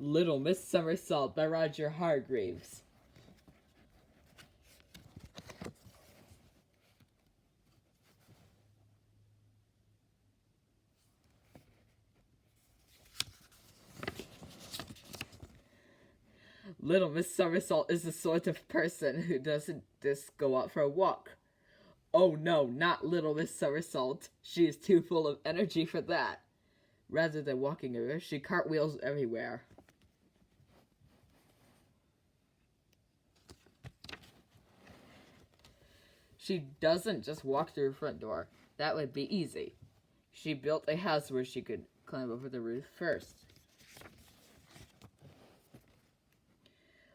Little Miss Somersault by Roger Hargreaves. Little Miss Somersault is the sort of person who doesn't just go out for a walk. Oh no, not Little Miss Somersault. She is too full of energy for that. Rather than walking everywhere, she cartwheels everywhere. She doesn't just walk through her front door. That would be easy. She built a house where she could climb over the roof first.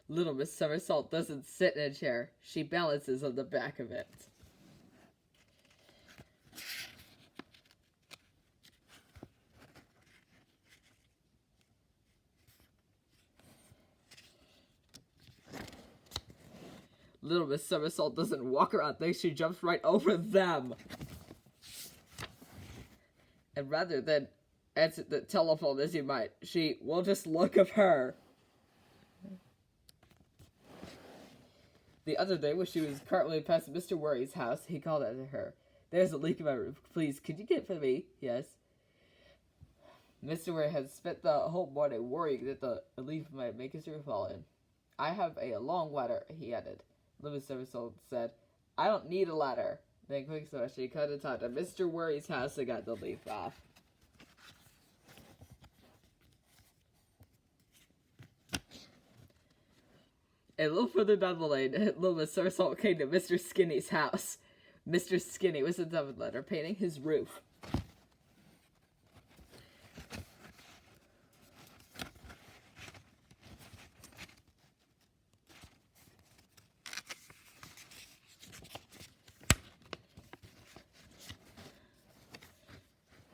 Little Miss Somersault doesn't sit in a chair. She balances on the back of it. Little Miss Somersault doesn't walk around things, she jumps right over them. And rather than answer the telephone as you might, she will just look at her. The other day, when she was cartwheeling past Mr. Worry's house, he called out to her, "There's a leak in my roof. Please, could you get it for me?" "Yes." Mr. Worry had spent the whole morning worrying that the leak might make his roof fall in. "I have a long ladder," he added. Little Miss Somersault said, "I don't need a ladder." Then quick so she cut it out to Mr. Worry's house and got the leaf off. A little further down the lane, Little Miss Somersault came to Mr. Skinny's house. Mr. Skinny was in the letter painting his roof.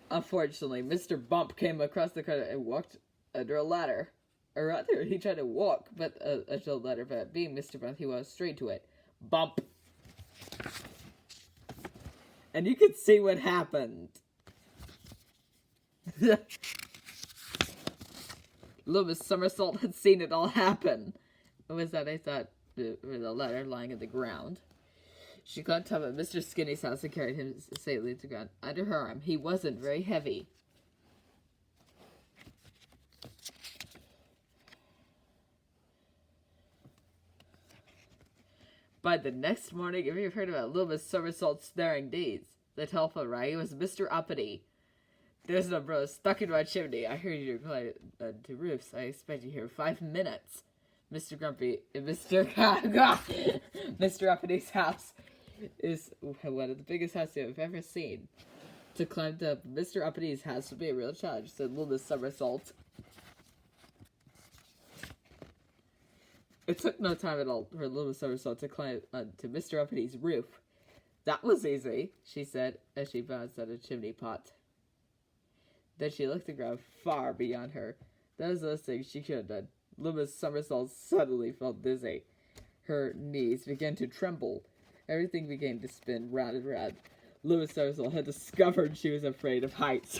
Unfortunately, Mr. Bump came across the corner and walked under a ladder. Or rather, he tried to walk, but under a ladder, but being Mr. Bump, he walked straight to it. Bump! And you could see what happened. Little Miss Somersault had seen it all happen. What was that? I thought the ladder lying on the ground. She climbed top of Mr. Skinny's house and carried him safely to the ground. Under her arm, he wasn't very heavy. By the next morning, if you've heard about Little Miss Somersault's staring deeds, the telephone rang. It was Mr. Uppity. "There's an umbrella stuck in my chimney. I heard you reply to roofs. I expect you here in 5 minutes." Mr. Grumpy, Mr. Mr. Uppity's house is one of the biggest houses I've ever seen. To climb to Mr. Uppity's house would be a real challenge, said Little Miss Somersault. It took no time at all for Little Miss Somersault to climb to Mr. Uppity's roof. "That was easy," she said, as she bounced out a chimney pot. Then she looked at the ground far beyond her. That was those things she could have done. Little Miss Somersault suddenly felt dizzy. Her knees began to tremble. Everything began to spin round and round. Little Miss Somersault had discovered she was afraid of heights.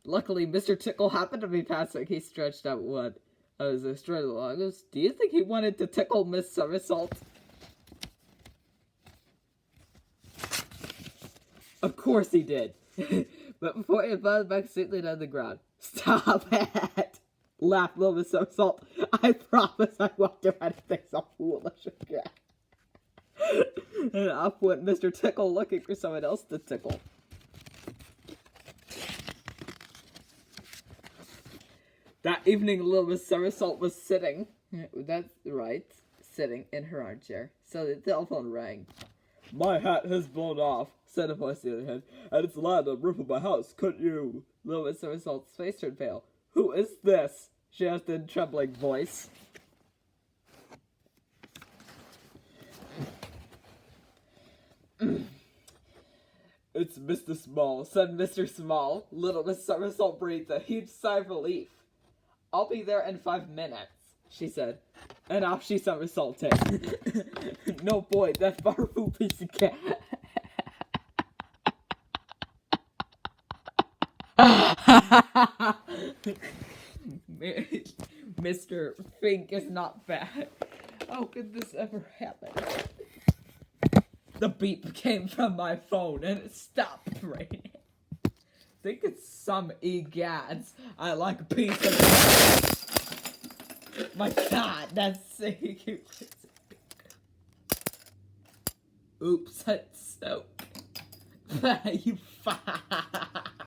Luckily, Mr. Tickle happened to be passing. He stretched out one as they strode along. "Do you think he wanted to tickle Miss Somersault?" Of course he did. But before he bounced back safely down the ground. "Stop it!" laughed Little Miss Somersault. "I promise I won't do anything so foolish again." And off went Mr. Tickle looking for someone else to tickle. That evening, Little Miss Somersault was sitting. That's right, sitting in her armchair. So the telephone rang. "My hat has blown off," said a voice on the other hand, "and it's landed on the roof of my house. Couldn't you?" Little Miss Somersault's face turned pale. "Who is this?" she asked in a trembling voice. "It's Mr. Small," said Mr. Small. Little Miss Somersault breathed a huge sigh of relief. "I'll be there in 5 minutes," she said. And off she somersaulted. "No boy, that barfoo piece of cat." Mr. Fink is not bad. How could this ever happen? The beep came from my phone and it stopped raining. I think it's some egads. I like a piece of my god, that's so cute. Oops, that's so. You